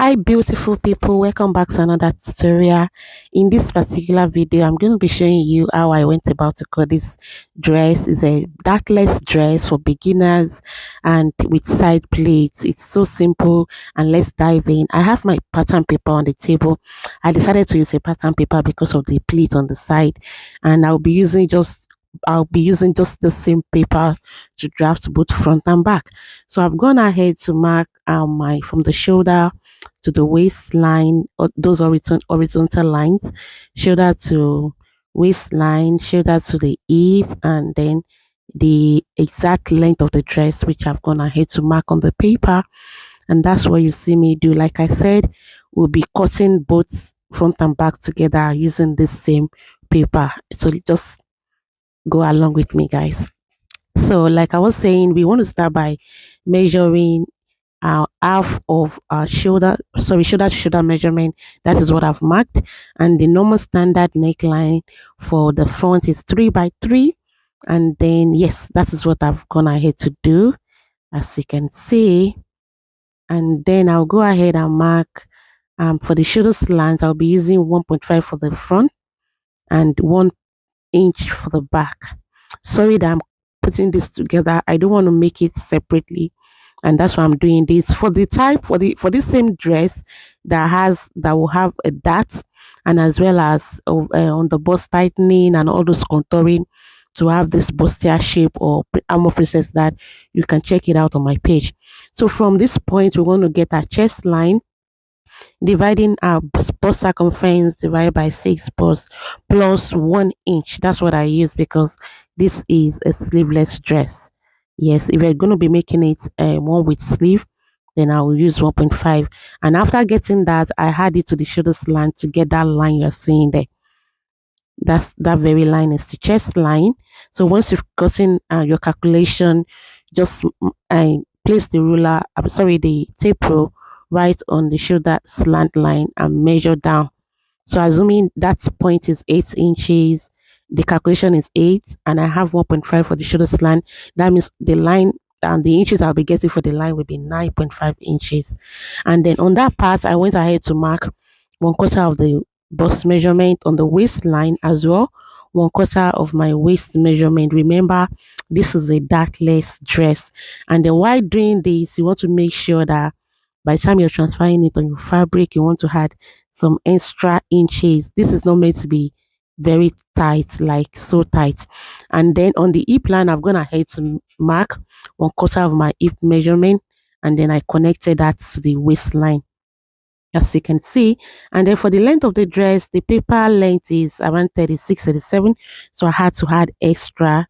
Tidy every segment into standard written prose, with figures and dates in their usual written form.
Hi beautiful people, welcome back to another tutorial. In this particular video I'm going to be showing you how I went about to cut this dress. Is a dartless dress for beginners and with side pleats. It's so simple, and let's dive in. I have my pattern paper on the table. I decided to use a pattern paper because of the pleat on the side, and I'll be using just the same paper to draft both front and back. So I've gone ahead to mark my from the shoulder to the waistline, or those horizontal lines, shoulder to waistline, shoulder to the hip, and then the exact length of the dress, which I've gone ahead to mark on the paper. And that's what you see me do. Like I said, we'll be cutting both front and back together using this same paper. So just go along with me, guys. So, like I was saying, we want to start by measuring half of our shoulder to shoulder measurement. That is what I've marked. And the normal standard neckline for the front is 3 by 3. And then yes, that is what I've gone ahead to do, as you can see. And then I'll go ahead and mark for the shoulder slant. I'll be using 1.5 for the front and 1 inch for the back. Sorry that I'm putting this together, I don't want to make it separately, and that's why I'm doing this. For the type, for this same dress that will have a dart, and as well as on the bust tightening and all those contouring to have this bustier shape or armor princess, that you can check it out on my page. So from this point we want to get our chest line, dividing our bust circumference divided by 6 plus 1 inch. That's what I use because this is a sleeveless dress. Yes, if you're going to be making it one with sleeve, then I will use 1.5. And after getting that, I add it to the shoulder slant to get that line you're seeing there. That very line is the chest line. So once you've gotten your calculation, just place the ruler, the tape rule right on the shoulder slant line and measure down. So assuming that point is 8 inches, the calculation is 8, and I have 1.5 for the shoulder slant. That means the line and the inches I'll be getting for the line will be 9.5 inches. And then on that part, I went ahead to mark 1/4 of the bust measurement on the waistline as well. 1/4 of my waist measurement. Remember, this is a dartless dress. And then while doing this, you want to make sure that by the time you're transferring it on your fabric, you want to add some extra inches. This is not meant to be very tight, like so tight. And then on the hip line, I've gone ahead to mark 1/4 of my hip measurement, and then I connected that to the waistline, as you can see. And then for the length of the dress, the paper length is around 36, 37. So I had to add extra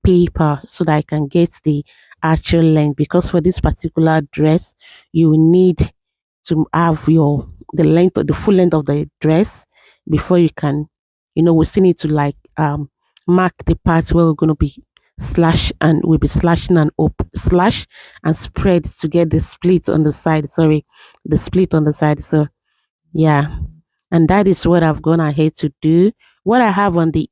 paper so that I can get the actual length, because for this particular dress you will need to have the length of the full length of the dress before you can, we still need to like mark the parts where we're going to be we'll be slashing and up slash and spread to get the split on the side. Sorry, the split on the side. So yeah, and that is what I've gone ahead to do. What I have on the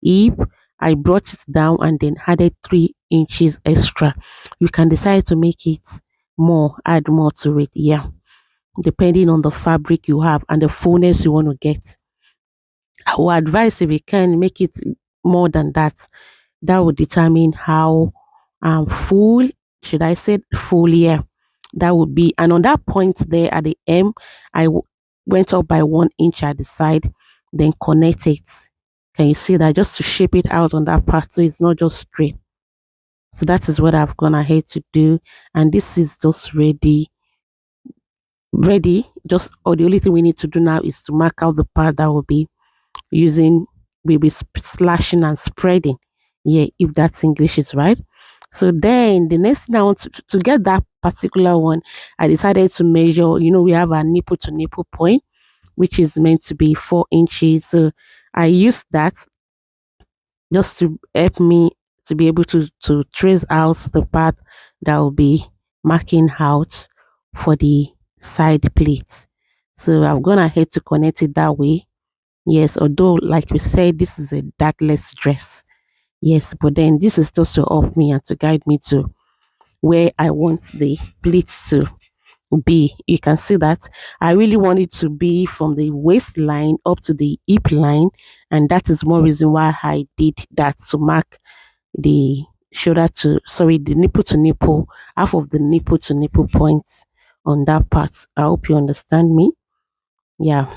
hip, I brought it down and then added 3 inches extra. You can decide to make it more, add more to it. Yeah, depending on the fabric you have and the fullness you want to get. I would advise, if you can make it more than that, that will determine how full, should I say full, yeah, that would be. And on that point there at the M, went up by 1 inch at the side, then connect it. Can you see that? Just to shape it out on that part so it's not just straight. So that is what I've gone ahead to do, and this is just ready. Just, or the only thing we need to do now is to mark out the part that will be using, we'll be slashing and spreading. Yeah, if that's English is right. So then the next thing I want to get that particular one, I decided to measure. We have a nipple to nipple point, which is meant to be 4 inches. So I used that just to help me to be able to trace out the part that will be marking out for the side pleats. So I've gone ahead to connect it that way. Yes, although like we said, this is a dartless dress. Yes, but then this is just to help me and to guide me to where I want the pleats to. be. You can see that I really want it to be from the waistline up to the hip line, and that is one reason why I did that, to mark the shoulder to, sorry, the nipple to nipple, half of the nipple to nipple points on that part. I hope you understand me. Yeah,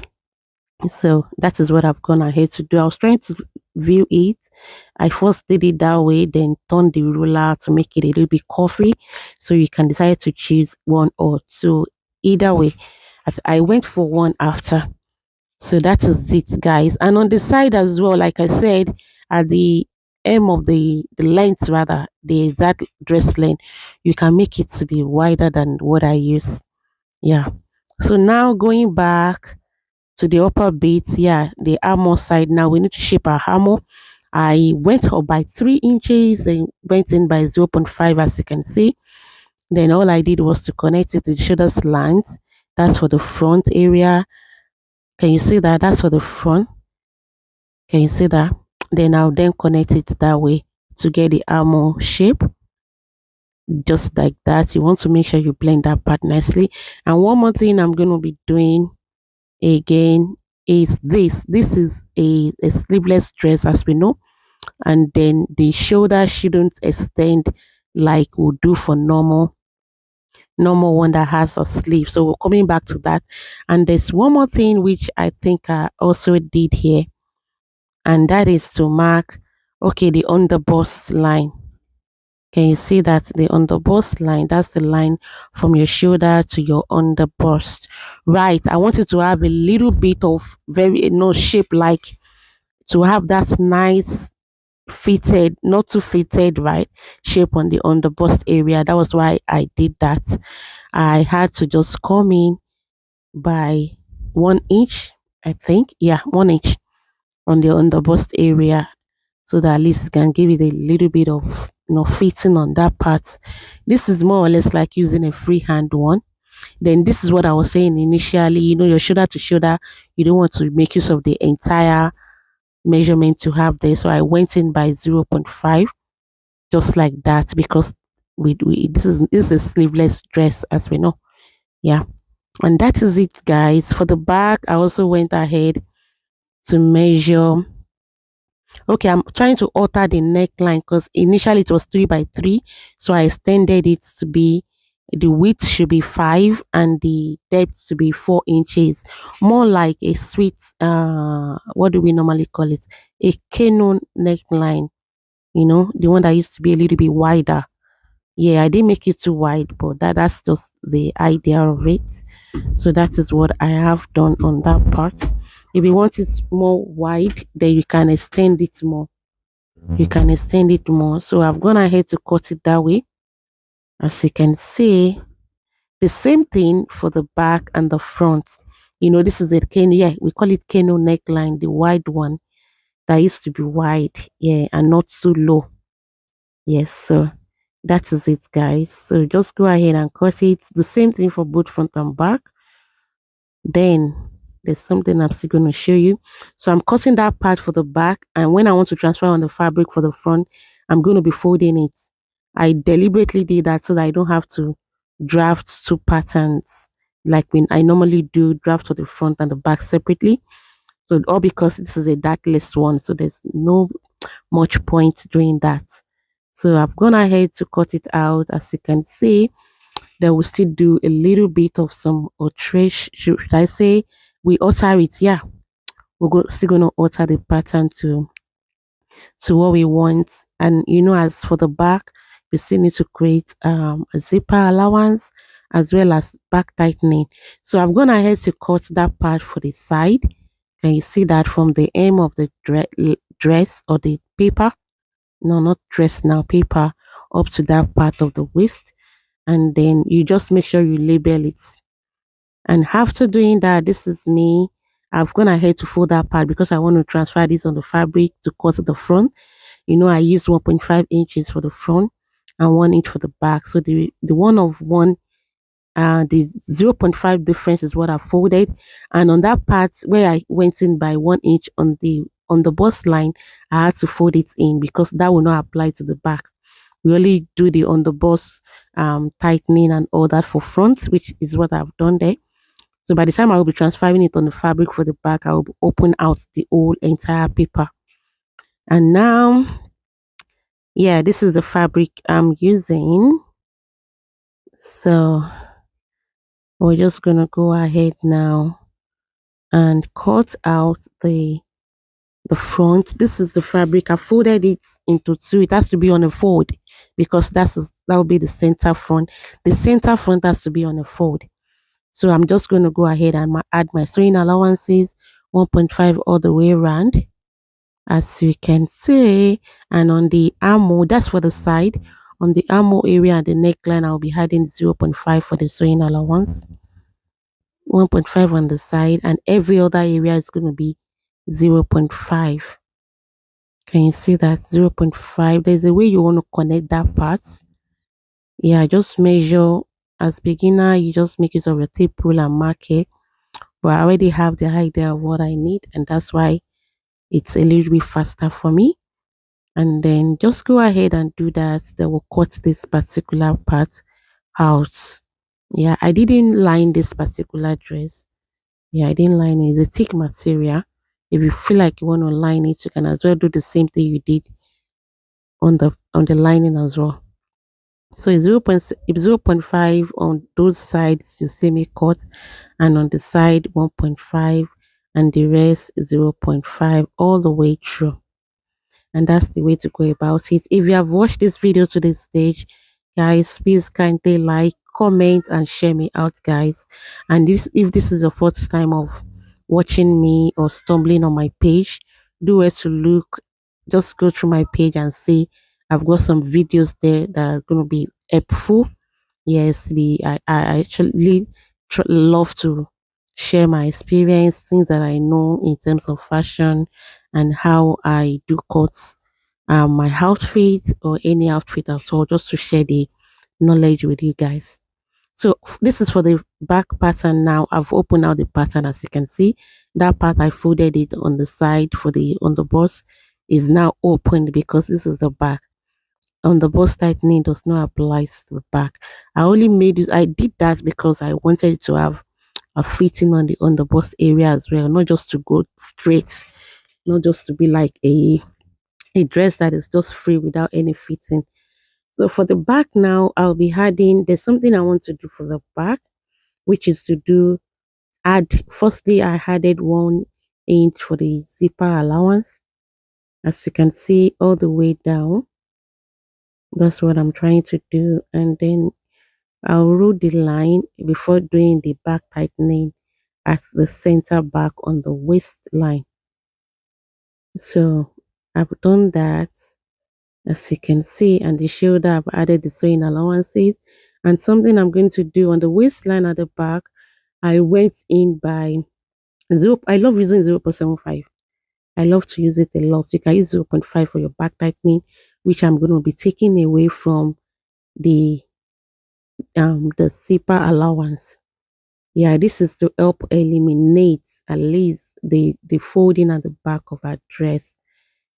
so that is what I've gone ahead to do. I was trying to view it. I first did it that way, then turned the ruler to make it a little bit curvy, so you can decide to choose one or two. Either way, I went for one after. So that is it, guys. And on the side as well, like I said, at the hem of the length, rather, the exact dress length, you can make it to be wider than what I use. Yeah. So now going back to the upper bit, yeah, the armor side. Now we need to shape our armor. I went up by 3 inches and went in by zero 0.5, as you can see. Then all I did was to connect it to the shoulder slants. That's for the front area. Can you see that? That's for the front. Can you see that? Then I'll then connect it that way to get the armor shape, just like that. You want to make sure you blend that part nicely. And one more thing I'm going to be doing again is this. This is a sleeveless dress, as we know, and then the shoulder shouldn't extend like we'll do for normal one that has a sleeve. So we're coming back to that. And there's one more thing which I think I also did here, and that is to mark, okay, the underbust line. Can you see that? The underbust line, that's the line from your shoulder to your underbust. Right, I want you to have a little bit of very, shape, like to have that nice fitted, not too fitted, right, shape on the underbust area. That was why I did that. I had to just come in by 1 inch, I think. Yeah, 1 inch on the underbust area, so that at least it can give it a little bit of, fitting on that part. This is more or less like using a freehand one. Then this is what I was saying initially, your shoulder to shoulder, you don't want to make use of the entire measurement to have there. So I went in by zero 0.5, just like that, because we this is a sleeveless dress, as we know. Yeah, and that is it, guys. For the back, I also went ahead to measure. Okay, I'm trying to alter the neckline because initially it was 3 by 3, so I extended it to be, the width should be 5 and the depth to be 4 inches, more like a sweet, what do we normally call it, a canoe neckline, the one that used to be a little bit wider. Yeah, I didn't make it too wide, but that's just the idea of it. So that is what I have done on that part. If you want it more wide, then you can extend it more. You can extend it more. So I've gone ahead to cut it that way. As you can see, the same thing for the back and the front. This is a canoe. Yeah, we call it canoe neckline, the wide one that used to be wide. Yeah, and not too low. Yes, so that is it, guys. So just go ahead and cut it. The same thing for both front and back. Then there's something I'm still going to show you. So I'm cutting that part for the back, and when I want to transfer on the fabric for the front, I'm going to be folding it. I deliberately did that so that I don't have to draft two patterns like when I normally do, draft for the front and the back separately. So all because this is a dartless one, so there's no much point doing that. So I've gone ahead to cut it out. As you can see, they will still do a little bit of some alteration. Should I say we alter it? Yeah, still gonna alter the pattern to what we want. And as for the back, we still need to create a zipper allowance as well as back tightening. So I've gone ahead to cut that part for the side. Can you see that from the hem of the dress or the paper? No, not dress now, paper, up to that part of the waist. And then you just make sure you label it. And after doing that, this is me. I've gone ahead to fold that part because I want to transfer this on the fabric to cut the front. I used 1.5 inches for the front and 1 inch for the back. So the one of one, the 0.5 difference is what I folded. And on that part where I went in by 1 inch on the bust line, I had to fold it in because that will not apply to the back. We only do the on the bust tightening and all that for front, which is what I've done there. So by the time I will be transferring it on the fabric for the back, I will open out the whole entire paper. And now, yeah, this is the fabric I'm using. So we're just gonna go ahead now and cut out the front. This is the fabric. I folded it into two. It has to be on a fold because that will be the center front. The center front has to be on a fold. So I'm just going to go ahead and add my sewing allowances 1.5 all the way around, as you can see. And on the armhole, that's for the side. On the armhole area and the neckline, I'll be adding 0.5 for the sewing allowance, 1.5 on the side, and every other area is going to be 0.5. Can you see that? 0.5. There's a way you want to connect that part. Yeah, just measure. As beginner, you just make use of your tape rule and mark it. But I already have the idea of what I need, and that's why it's a little bit faster for me. And then just go ahead and do that. Then we'll cut this particular part out. Yeah, I didn't line this particular dress. Yeah, I didn't line it. It's a thick material. If you feel like you want to line it, you can as well do the same thing you did on the lining as well. So it's 0.5 on those sides you see me cut, and on the side 1.5, and the rest 0.5 all the way through. And that's the way to go about it. If you have watched this video to this stage, guys, please kindly like, comment, and share me out, guys. And this, if this is the first time of watching me or stumbling on my page, do where to look. Just go through my page and see I've got some videos there that are going to be helpful. Yes, I actually love to share my experience, things that I know in terms of fashion, and how I do cuts my outfit or any outfit at all, just to share the knowledge with you guys. So this is for the back pattern. Now I've opened out the pattern. As you can see, that part I folded it on the side for the on the bust is now opened because this is the back. On the bust tightening does not apply to the back. I only made it, I did that because I wanted to have a fitting on the bust area as well, not just to go straight, not just to be like a dress that is just free without any fitting. So for the back now, I'll be adding, there's something I want to do for the back, which is to add, firstly, I added 1 inch for the zipper allowance. As you can see, all the way down. That's what I'm trying to do. And then I'll rule the line before doing the back tightening at the center back on the waistline. So I've done that, as you can see, and the shoulder I've added the sewing allowances. And something I'm going to do on the waistline at the back, I went in by zero. I love using 0.75. I love to use it a lot. You can use 0.5 for your back tightening, which I'm going to be taking away from the zipper allowance. Yeah, this is to help eliminate at least the folding at the back of our dress.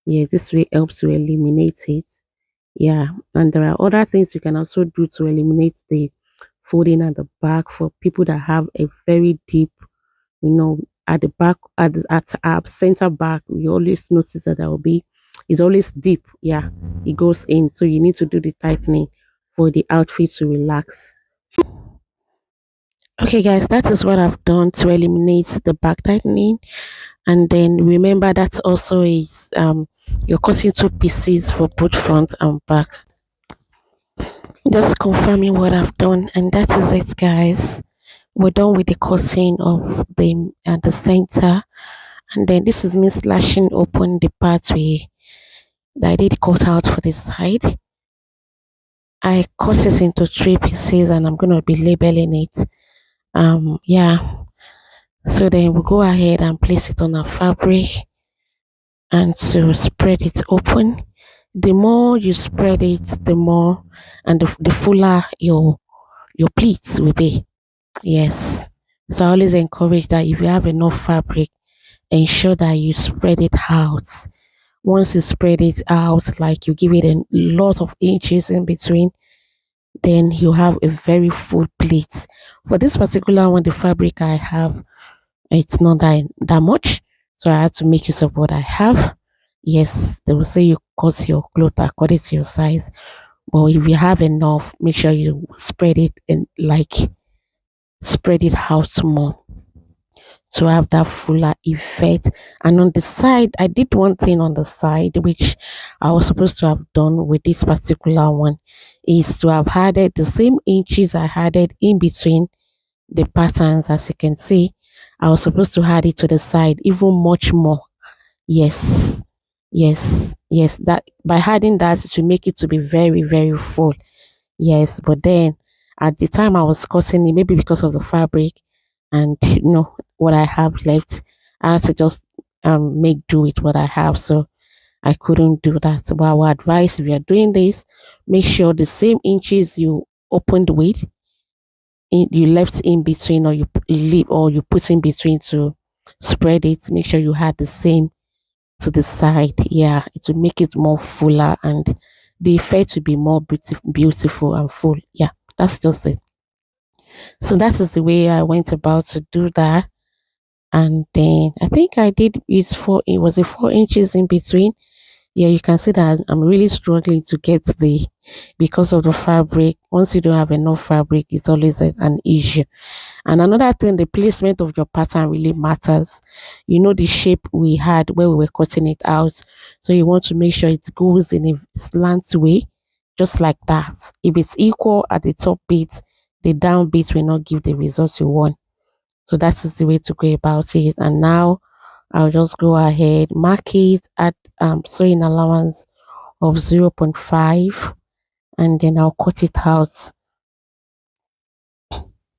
Yeah, this way helps to eliminate it. Yeah, and there are other things you can also do to eliminate the folding at the back for people that have a very deep, at the back, at our center back. We always notice that there will be, it's always deep. Yeah, it goes in. So you need to do the tightening for the outfit to relax. Okay, guys, that is what I've done to eliminate the back tightening. And then remember that also is you're cutting two pieces for both front and back. Just confirming what I've done, and that is it, guys. We're done with the cutting of the center, and then this is me slashing open the part that I did cut out for the side. I cut it into 3 pieces, and I'm gonna be labeling it. Yeah. So then we'll go ahead and place it on our fabric and to spread it open. The more you spread it, the more and the fuller your pleats will be. Yes. So I always encourage that if you have enough fabric, ensure that you spread it out Once you spread it out, like you give it a lot of inches in between, then you have a very full plate. For this particular one, the fabric I have, it's not that much. So I had to make use of what I have. Yes, they will say you cut your cloth according to your size. But if you have enough, make sure you spread it and like spread it out more to have that fuller effect. And on the side, I did one thing on the side which I was supposed to have done with this particular one is to have added the same inches I added in between the patterns. As you can see, I was supposed to add it to the side even much more. Yes, yes, that by adding that to make it to be very, very full. Yes, but then at the time I was cutting it, maybe because of the fabric and what I have left, I had to just make do with what I have. So I couldn't do that. But I would advise if you're doing this, make sure the same inches you opened with, you left in between, or you leave, or you put in between to spread it. Make sure you had the same to the side. Yeah, it will make it more fuller and the effect will be more beautiful and full. Yeah, that's just it. So that is the way I went about to do that. And then I think I did use it was a 4 inches in between. Yeah, you can see that I'm really struggling to get because of the fabric. Once you don't have enough fabric, it's always an issue. And another thing, the placement of your pattern really matters. You know the shape we had where we were cutting it out. So you want to make sure it goes in a slant way, just like that. If it's equal at the top bit, the down bit will not give the results you want. So that is the way to go about it. And now I'll just go ahead, mark it at sewing allowance of 0.5, and then I'll cut it out.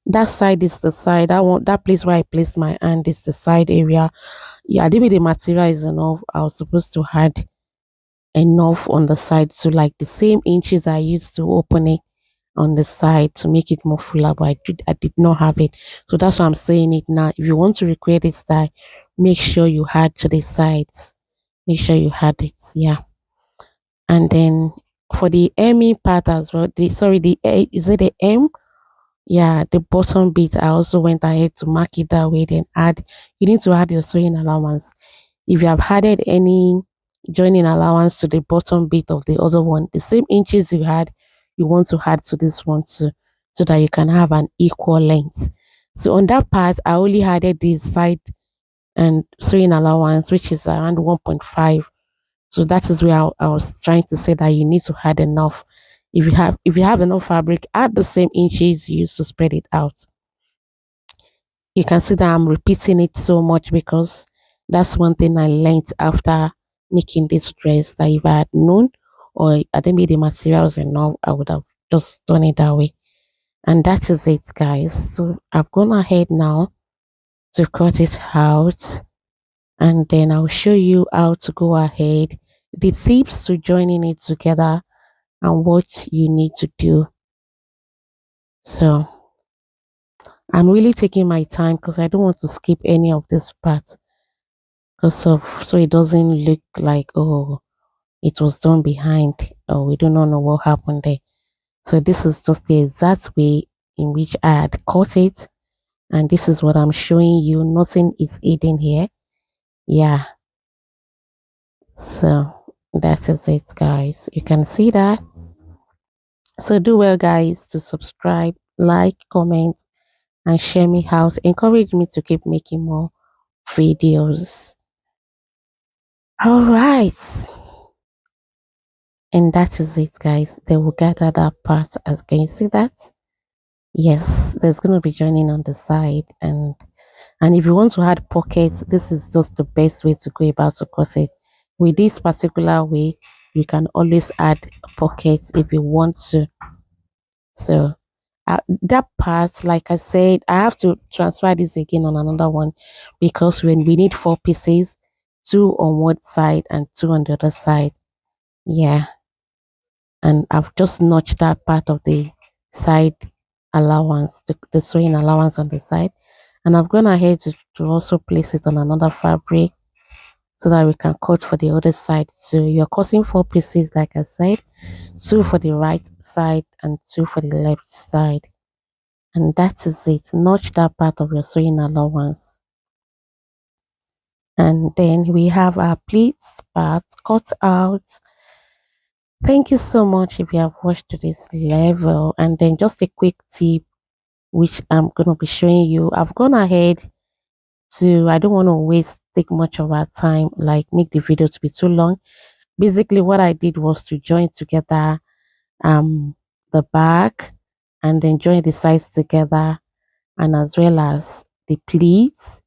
That side is the side. I want that place where I place my hand is the side area. Yeah, I didn't the material is enough. I was supposed to add enough on the side to like the same inches I used to open it on the side to make it more fuller, but I did not have it. So that's why I'm saying it now. If you want to recreate this style, make sure you add to the sides. Make sure you add it. Yeah. And then for the Emmy part as well, is it the M? Yeah, the bottom bit, I also went ahead to mark it that way. Then you need to add your sewing allowance. If you have added any joining allowance to the bottom bit of the other one, the same inches you had, you want to add to this one too, so that you can have an equal length. So on that part, I only added the side and sewing allowance, which is around 1.5. So that is where I was trying to say that you need to add enough. If you have enough fabric, add the same inches you use to spread it out. You can see that I'm repeating it so much because that's one thing I learned after making this dress, that if I had known or I didn't made the materials enough, I would have just done it that way. And that is it, guys. So I've gone ahead now to cut it out, and then I'll show you how to go ahead, the tips to joining it together and what you need to do. So I'm really taking my time because I don't want to skip any of this part, because of so it doesn't look like, oh, it was done behind, or we do not know what happened there. So this is just the exact way in which I had cut it, and this is what I'm showing you. Nothing is hidden here. Yeah, so that is it, guys. You can see that. So do well, guys, to subscribe, like, comment, and share me out. Encourage me to keep making more videos. All right. And that is it, guys. They will gather that part. As can you see that? Yes, there's going to be joining on the side. And if you want to add pockets, this is just the best way to go about to cut it. With this particular way, you can always add pockets if you want to. So that part, like I said, I have to transfer this again on another one, because when we need 4 pieces, 2 on one side and 2 on the other side. Yeah, and I've just notched that part of the side allowance, the sewing allowance on the side, and I've gone ahead to also place it on another fabric. so that we can cut for the other side. So you're cutting 4 pieces, like I said, 2 for the right side and 2 for the left side. And that is it. Notch that part of your sewing allowance. And then we have our pleats part cut out. Thank you so much if you have watched to this level. And then just a quick tip which I'm going to be showing you. I've gone ahead to, I don't want to waste take much of our time, like make the video to be too long. Basically what I did was to join together the back and then join the sides together, and as well as the pleats.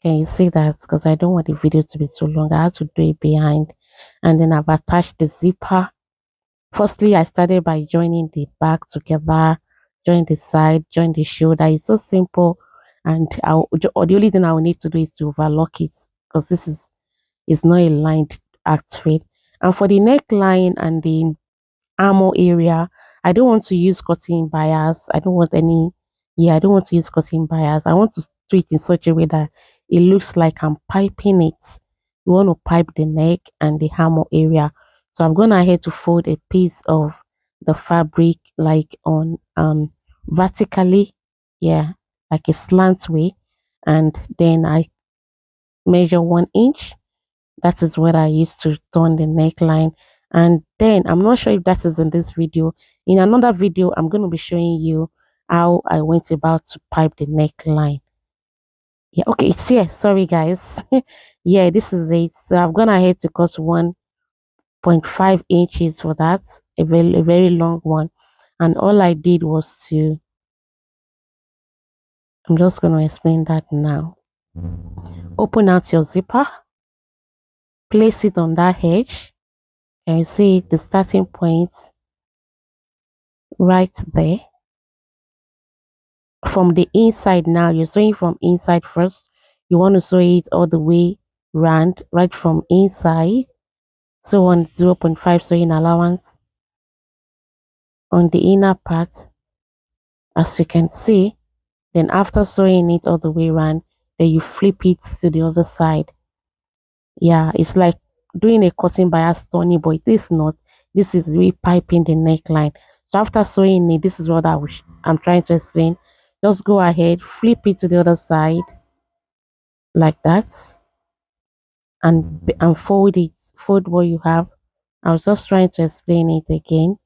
Can you see that? Because I don't want the video to be too long, I had to do it behind. And then I've attached the zipper. Firstly, I started by joining the back together, join the side, join the shoulder. It's so simple. And the only thing I will need to do is to overlock it, because this is not a lined outfit. And for the neckline and the armor area, I don't want to use cutting bias. I don't want any, yeah, I don't want to use cutting bias. I want to do it in such a way that it looks like I'm piping it. You want to pipe the neck and the armor area. So I'm going ahead to fold a piece of the fabric like on vertically, yeah, like a slant way. And then I measure 1 inch. That is what I used to turn the neckline. And then I'm not sure if that is in this video. In another video, I'm going to be showing you how I went about to pipe the neckline. Yeah, okay, it's here. Sorry, guys. Yeah, this is it. So I've gone ahead to cut 1.5 inches for that, a very long one. And all I did was to, I'm just going to explain that now. Open out your zipper, place it on that edge. And you see the starting point right there. From the inside now, you're sewing from inside first. You want to sew it all the way round, right from inside. So on 0.5 sewing allowance on the inner part, as you can see. Then after sewing it all the way around, then you flip it to the other side. Yeah, it's like doing a cutting bias turning, but it is not. This is repiping the neckline. So after sewing it, this is what I'm trying to explain. Just go ahead, flip it to the other side like that, and fold it. Fold what you have. I was just trying to explain it again.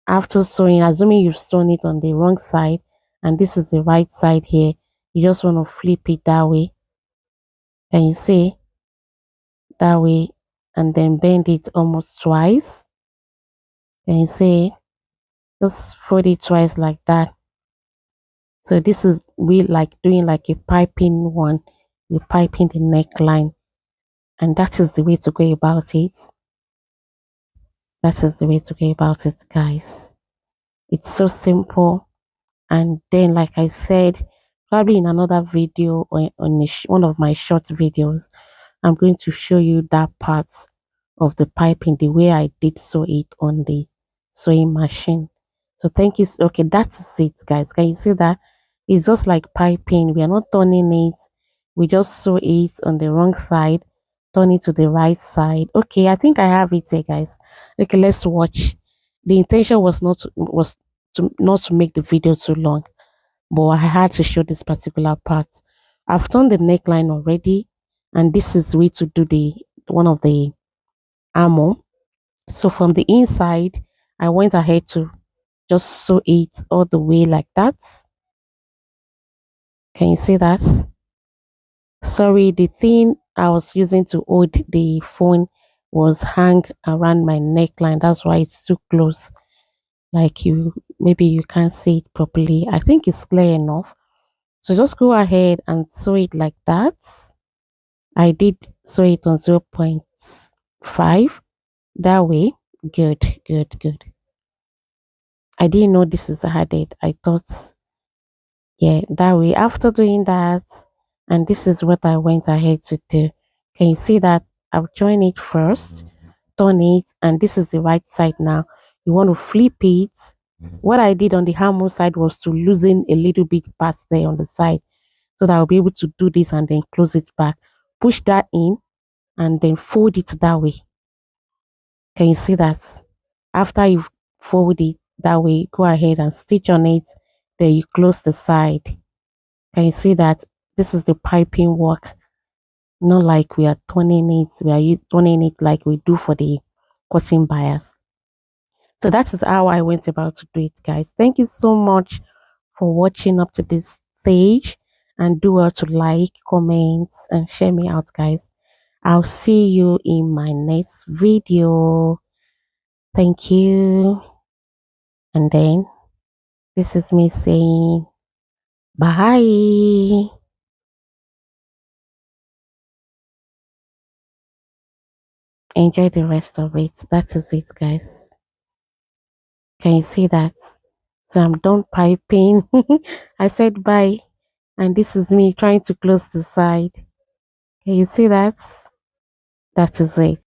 After sewing, assuming you've sewn it on the wrong side, and this is the right side here, you just want to flip it that way. Can you see? That way, and then bend it almost twice. Can you see? Just fold it twice like that. So this is we like doing like a piping one. We're piping the neckline, and that is the way to go about it. That is the way to go about it, guys. It's so simple. And then, like I said, probably in another video or on one of my short videos, I'm going to show you that part of the piping, the way I did sew it on the sewing machine. So thank you. Okay, that's it, guys. Can you see that? It's just like piping. We are not turning it. We just sew it on the wrong side, turn it to the right side. Okay, I think I have it here, guys. Okay, let's watch. The intention was not to make the video too long, but I had to show this particular part. I've done the neckline already, and this is way to do the one of the armor. So from the inside, I went ahead to just sew it all the way like that. Can you see that? Sorry, the thing I was using to hold the phone was hang around my neckline. That's why it's too close. Like maybe you can't see it properly. I think it's clear enough. So just go ahead and sew it like that. I did sew it on 0.5. That way. Good, good, good. I didn't know this is added. I thought, yeah, that way. After doing that, and this is what I went ahead to do. Can you see that? I've joined it first, turn it, and this is the right side now. You want to flip it. What I did on the hammer side was to loosen a little bit part there on the side, so that I'll be able to do this and then close it back. push that in and then fold it that way. Can you see that? After you fold it that way, go ahead and stitch on it. Then you close the side. Can you see that? This is the piping work. Not like we are turning it, we are turning it like we do for the cotton bias. So that is how I went about to do it, guys. Thank you so much for watching up to this stage, and do well to like, comment, and share me out, guys. I'll see you in my next video. Thank you. And then this is me saying bye. Enjoy the rest of it. That is it, guys. Can you see that? So I'm done piping. I said bye. And this is me trying to close the side. Can you see that? That is it.